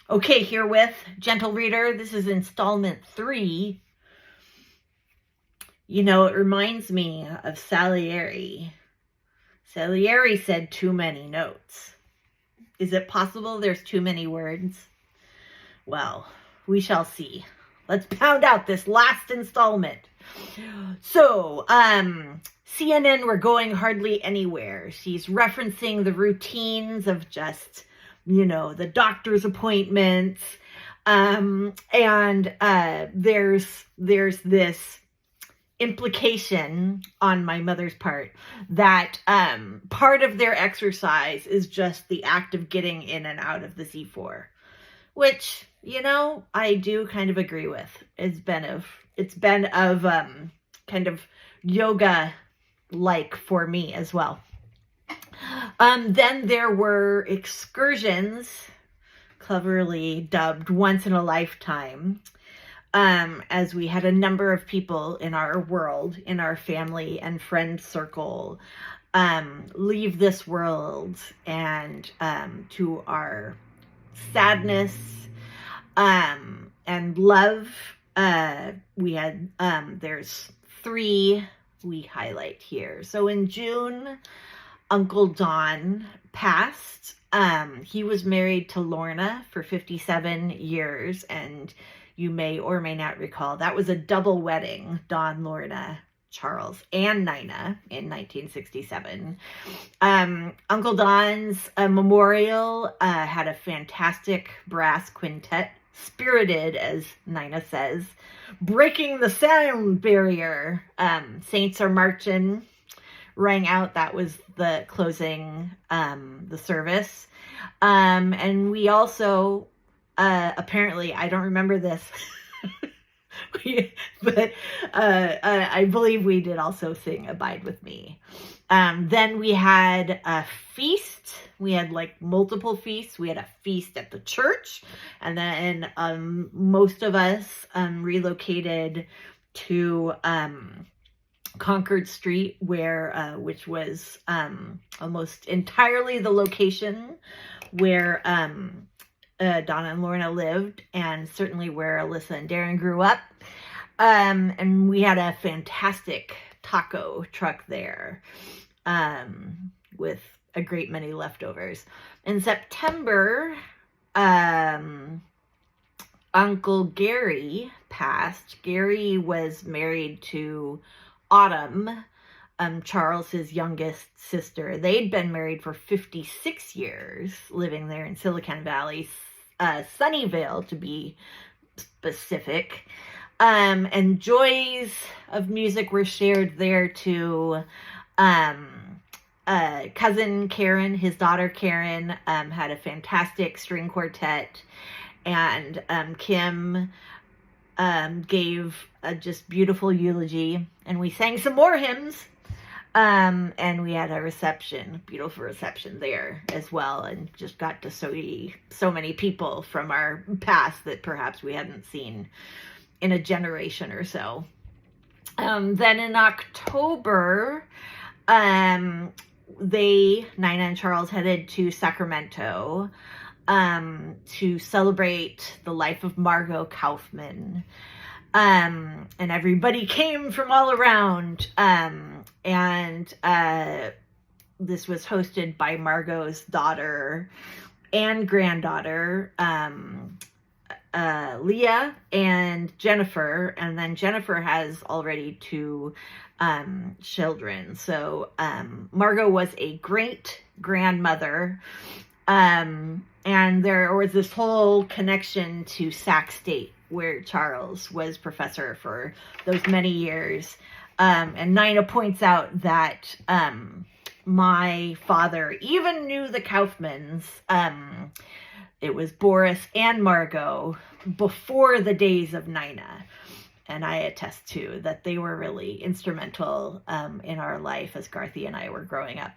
Okay, herewith, gentle reader, this is installment 3. You know, it reminds me of Salieri. Salieri said too many notes. Is it possible there's too many words? Well, we shall see. Let's pound out this last installment. So, CNN were going hardly anywhere. She's referencing the routines of just, the doctor's appointments. And there's this implication on my mother's part that part of their exercise is just the act of getting in and out of the C4, which, I do kind of agree with. It's been of kind of yoga-like for me as well. Then there were excursions, cleverly dubbed once in a lifetime, as we had a number of people in our world, in our family and friend circle, leave this world, and to our sadness and love, we had, there's 3 we highlight here. So in June, Uncle Don passed. He was married to Lorna for 57 years, and you may or may not recall, that was a double wedding, Don, Lorna, Charles, and Nina in 1967. Uncle Don's memorial had a fantastic brass quintet, spirited, as Nina says, breaking the sound barrier. Saints Are Marching rang out. That was the closing, the service. And we also, apparently, I don't remember this, but I believe we did also sing Abide With Me. Then we had a feast. We had multiple feasts. We had a feast at the church, and then most of us relocated to Concord Street, which was almost entirely the location where Donna and Lorna lived, and certainly where Alyssa and Darren grew up. And we had a fantastic taco truck there, with a great many leftovers. In September, Uncle Gary passed. Gary was married to Autumn, Charles, his youngest sister. They'd been married for 56 years, living there in Silicon Valley, Sunnyvale to be specific. And joys of music were shared there too. Cousin Karen, his daughter Karen, had a fantastic string quartet, and Kim gave a just beautiful eulogy, and we sang some more hymns, and we had a reception, beautiful reception there as well, and just got to see so many people from our past that perhaps we hadn't seen in a generation or so. Then in October, Nina and Charles headed to Sacramento to celebrate the life of Margot Kaufman. And everybody came from all around. And this was hosted by Margot's daughter and granddaughter, Leah and Jennifer. And then Jennifer has already 2 children. So Margot was a great grandmother. And there was this whole connection to Sac State, where Charles was professor for those many years. And Nina points out that my father even knew the Kaufmans. It was Boris and Margot before the days of Nina. And I attest to that they were really instrumental in our life as Garthy and I were growing up.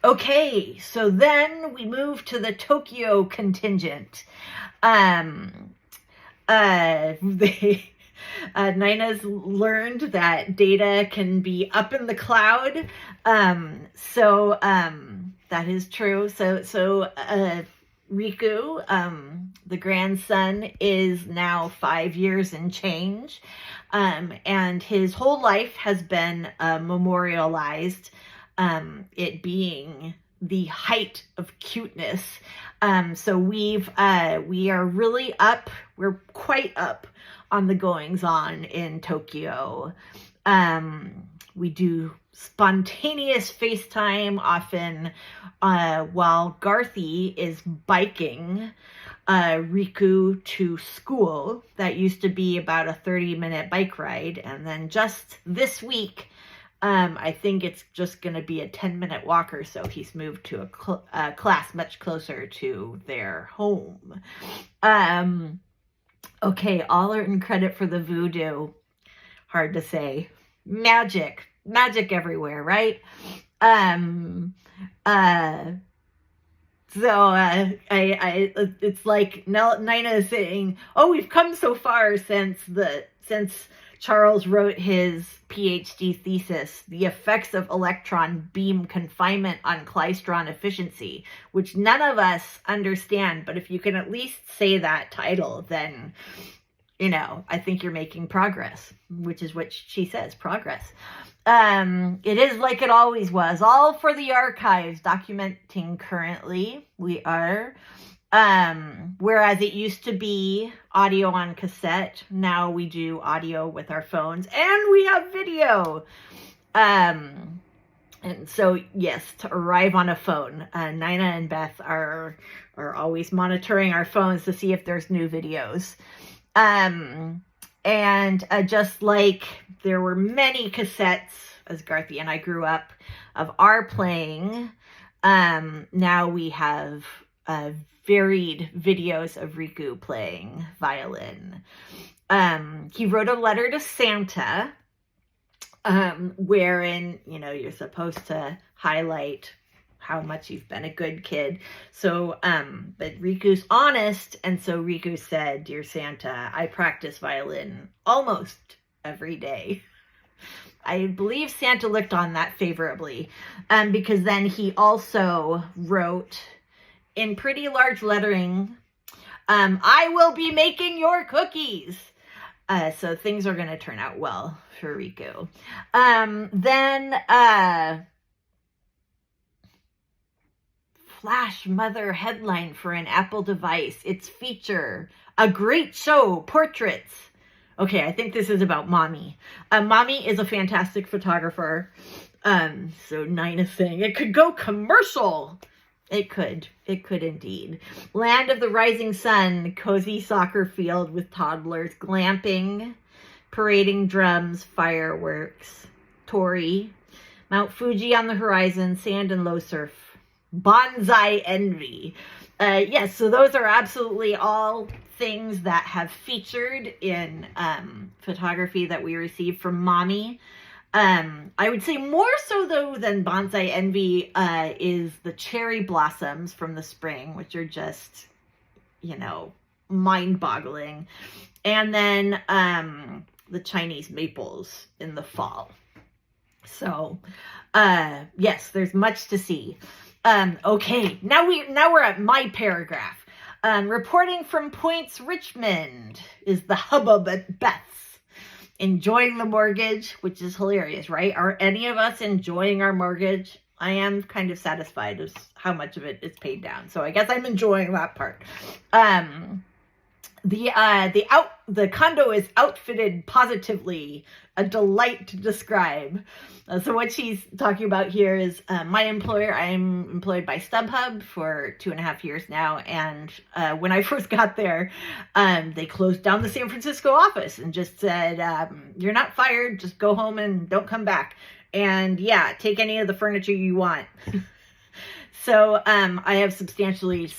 Okay, so then we move to the Tokyo contingent. Nina's learned that data can be up in the cloud. So that is true. So Riku, the grandson, is now 5 years and change. And his whole life has been memorialized, it being the height of cuteness. So we are really up, we're quite up on the goings on in Tokyo. We do spontaneous FaceTime often while Garthy is biking Riku to school. That used to be about a 30-minute bike ride. And then just this week, I think it's just going to be a 10-minute walk or so. He's moved to a class much closer to their home. Okay, all earned credit for the voodoo. Hard to say. Magic everywhere, right? It's like Nina is saying, "Oh, we've come so far since Charles wrote his PhD thesis, The Effects of Electron Beam Confinement on Klystron Efficiency," which none of us understand, but if you can at least say that title, then, I think you're making progress, which is what she says, progress. It is like it always was, all for the archives, documenting currently. We are. Whereas it used to be audio on cassette, now we do audio with our phones, and we have video. And so, yes, to arrive on a phone, Nina and Beth are always monitoring our phones to see if there's new videos. And just like there were many cassettes, as Garthy and I grew up, of our playing, now we have varied videos of Riku playing violin. He wrote a letter to Santa, wherein, you're supposed to highlight how much you've been a good kid. So, but Riku's honest, and so Riku said, "Dear Santa, I practice violin almost every day." I believe Santa looked on that favorably, because then he also wrote in pretty large lettering, "I will be making your cookies." So things are going to turn out well for Riku. Then Flash Mother headline for an Apple device. Its feature, a great show, portraits. Okay, I think this is about Mommy. Mommy is a fantastic photographer. So Nina's saying it could go commercial. It could indeed. Land of the Rising Sun, cozy soccer field with toddlers, glamping, parading drums, fireworks, Tori, Mount Fuji on the horizon, sand and low surf, bonsai envy. Yes, so those are absolutely all things that have featured in photography that we received from Mommy. I would say more so, though, than bonsai envy is the cherry blossoms from the spring, which are just, mind-boggling. And then the Chinese maples in the fall. So, yes, there's much to see. Okay, now we're at my paragraph. Reporting from Points Richmond is the hubbub at Beth's. Enjoying the mortgage, which is hilarious, right? Are any of us enjoying our mortgage? I am kind of satisfied as how much of it is paid down. So I guess I'm enjoying that part. The condo is outfitted positively, a delight to describe. So what she's talking about here is my employer. I'm employed by StubHub for 2.5 years now. And when I first got there, they closed down the San Francisco office and just said, "You're not fired. Just go home and don't come back. And yeah, take any of the furniture you want." So I have substantially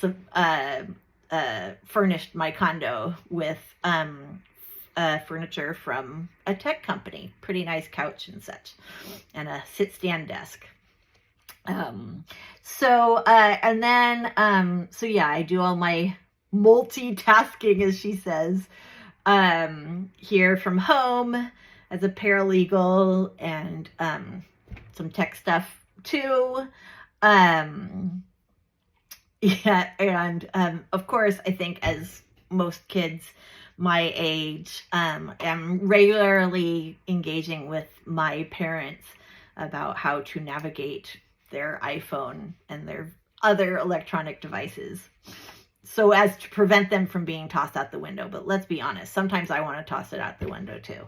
furnished my condo with furniture from a tech company. Pretty nice couch and such, and a sit-stand desk. So yeah, I do all my multitasking, as she says, here from home as a paralegal, and some tech stuff too. Yeah, and of course, I think as most kids my age, am regularly engaging with my parents about how to navigate their iPhone and their other electronic devices so as to prevent them from being tossed out the window. But let's be honest, sometimes I want to toss it out the window too.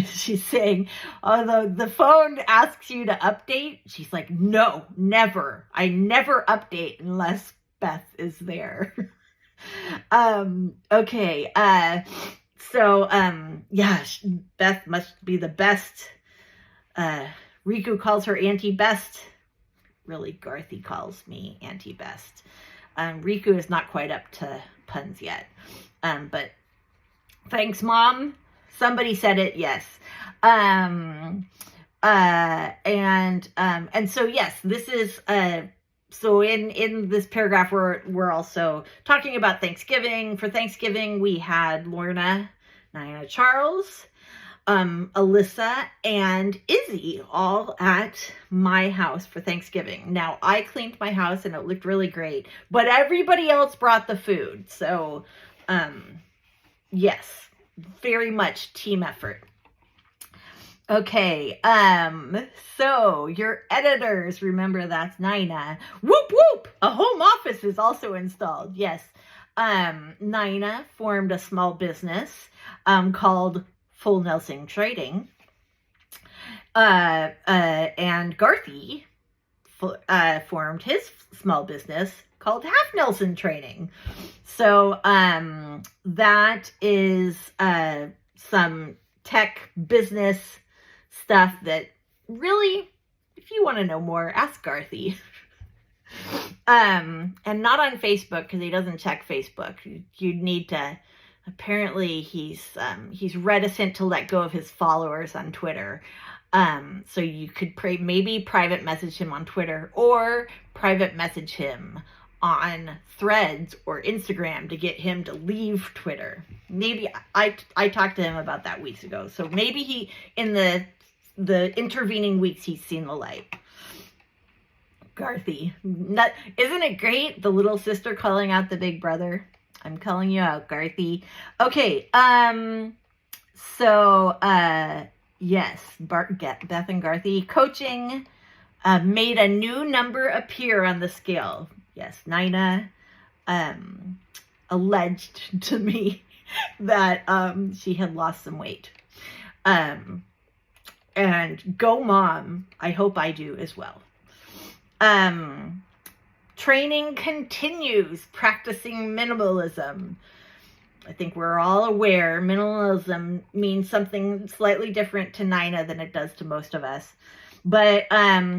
She's saying, although the phone asks you to update, she's like, no, never. I never update unless Beth is there. Okay. So, yeah, Beth must be the best. Riku calls her Auntie Best. Really, Garthy calls me Auntie Best. Riku is not quite up to puns yet. But thanks, Mom. Somebody said it, yes. And so, yes, this is, so in this paragraph, we're also talking about Thanksgiving. For Thanksgiving, we had Lorna, Nina Charles, Alyssa, and Izzy all at my house for Thanksgiving. Now, I cleaned my house and it looked really great, but everybody else brought the food. So, yes, very much team effort. Okay, so your editors, remember that's Nina. Whoop whoop! A home office is also installed. Yes. Nina formed a small business called Full Nelson Trading. And Garthy formed his small business called Half Nelson Trading. So that is some tech business stuff that really, if you want to know more, ask Garthy. And not on Facebook because he doesn't check Facebook. You'd need to. Apparently, he's reticent to let go of his followers on Twitter. So you could maybe private message him on Twitter or private message him on Threads or Instagram to get him to leave Twitter. Maybe I talked to him about that weeks ago. So maybe he in the intervening weeks he's seen the light. Garthy, isn't it great? The little sister calling out the big brother. I'm calling you out, Garthy. Okay, so yes, Beth and Garthy coaching made a new number appear on the scale. Yes, Nina alleged to me that she had lost some weight. And go mom, I hope I do as well. Training continues, practicing minimalism. I think we're all aware minimalism means something slightly different to Nina than it does to most of us. But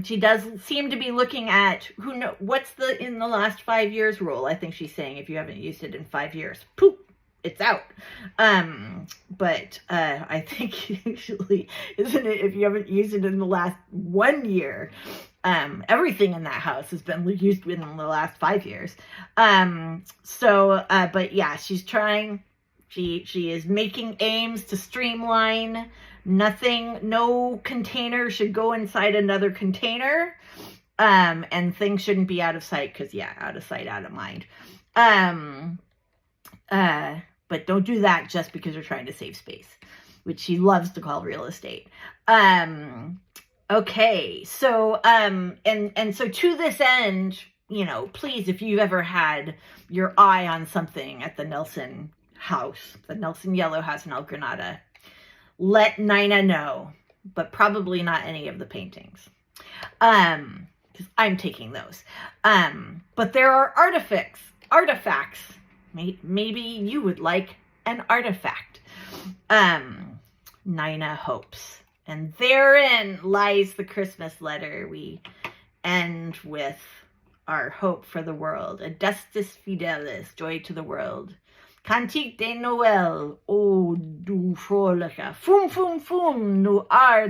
she does seem to be looking at what's the in the last 5 years rule. I think she's saying if you haven't used it in 5 years, poof, it's out. But I think usually, isn't it, if you haven't used it in the last 1 year, everything in that house has been used within the last 5 years. But yeah, she's trying, she is making aims to streamline. No container should go inside another container. And things shouldn't be out of sight because, yeah, out of sight, out of mind. But don't do that just because you're trying to save space, which she loves to call real estate. Okay, so, and so to this end, please, if you've ever had your eye on something at the Nelson house, the Nelson Yellow House in El Granada, let Nina know, but probably not any of the paintings. Because I'm taking those. But there are artifacts. Maybe you would like an artifact. Nina hopes. And therein lies the Christmas letter. We end with our hope for the world. Adustus Fidelis, joy to the world. Cantique de Noël, o du fröhliche. Fum, fum, fum, nu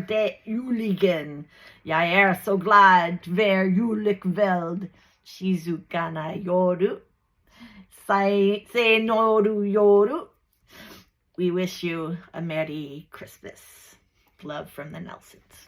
de juligen. Jag så glad, ver julik veld. Shizukana yoru. Say noru yoru. We wish you a Merry Christmas. Love from the Nelsons.